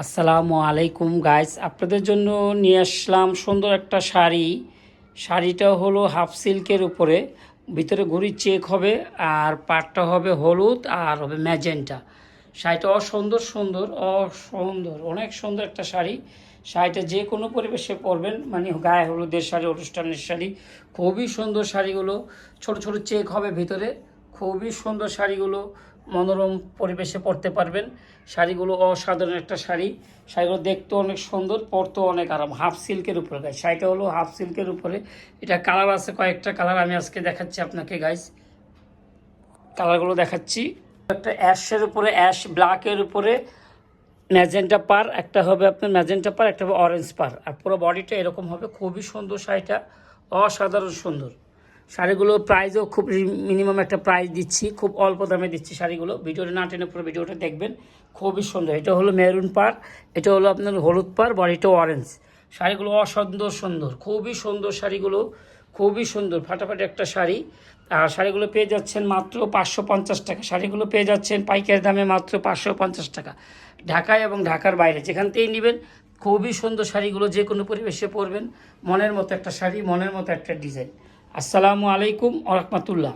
আসসালামু আলাইকুম গাইস, আপনাদের জন্য নিয়ে আসলাম সুন্দর একটা শাড়ি। শাড়িটা হলো হাফ সিল্কের উপরে, ভিতরে ঘুড়ির চেক হবে আর পাটটা হবে হলুদ আর হবে ম্যাজেন্টা। শাড়িটা অসুন্দর সুন্দর অসুন্দর অনেক সুন্দর একটা শাড়ি। শাড়িটা যে কোনো পরিবেশে পরবেন, মানে গায়ে হলুদের শাড়ি, অনুষ্ঠানের শাড়ি, খুবই সুন্দর শাড়িগুলো। ছোট ছোট চেক হবে ভিতরে, খুবই সুন্দর শাড়িগুলো। মনোরম পরিবেশে পরতে পারবেন। শাড়িগুলো অসাধারণ একটা শাড়ি। শাড়িগুলো দেখতেও অনেক সুন্দর, পরতেও অনেক আরাম। হাফ সিল্কের উপরে গাইস, শাড়িটা হলো হাফ সিল্কের উপরে। এটা কালার আছে কয়েকটা কালার, আমি আজকে দেখাচ্ছি আপনাকে গাইস। কালারগুলো দেখাচ্ছি। একটা অ্যাশের উপরে, অ্যাশ ব্ল্যাকের উপরে ম্যাজেন্টা পার, একটা হবে আপনার ম্যাজেন্টা পার, একটা হবে অরেঞ্জ পার, আর পুরো বডিটা এরকম হবে। খুবই সুন্দর শাড়িটা, অসাধারণ সুন্দর। শাড়িগুলো প্রাইসও খুব মিনিমাম একটা প্রাইস দিচ্ছি, খুব অল্প দামে দিচ্ছি শাড়িগুলো। ভিডিওটা না টেনে পুরো ভিডিওটা দেখবেন, খুবই সুন্দর। এটা হলো মেরুন পার, এটা হলো আপনার হলুদ পার, বডিটা অরেঞ্জ। শাড়িগুলো অসুন্দর সুন্দর, খুবই সুন্দর শাড়িগুলো, খুবই সুন্দর ফাটাফাটি একটা শাড়ি। আর শাড়িগুলো পেয়ে যাচ্ছেন মাত্র 550 টাকা। শাড়িগুলো পেয়ে যাচ্ছেন পাইকারি দামে মাত্র 550 টাকা। ঢাকায় এবং ঢাকার বাইরে যেখান থেকেই নেবেন, খুবই সুন্দর শাড়িগুলো। যে কোনো পরিবেশে পরবেন, মনের মতো একটা শাড়ি, মনের মতো একটা ডিজাইন। আসসালামু আলাইকুম ওয়া রাহমাতুল্লাহ।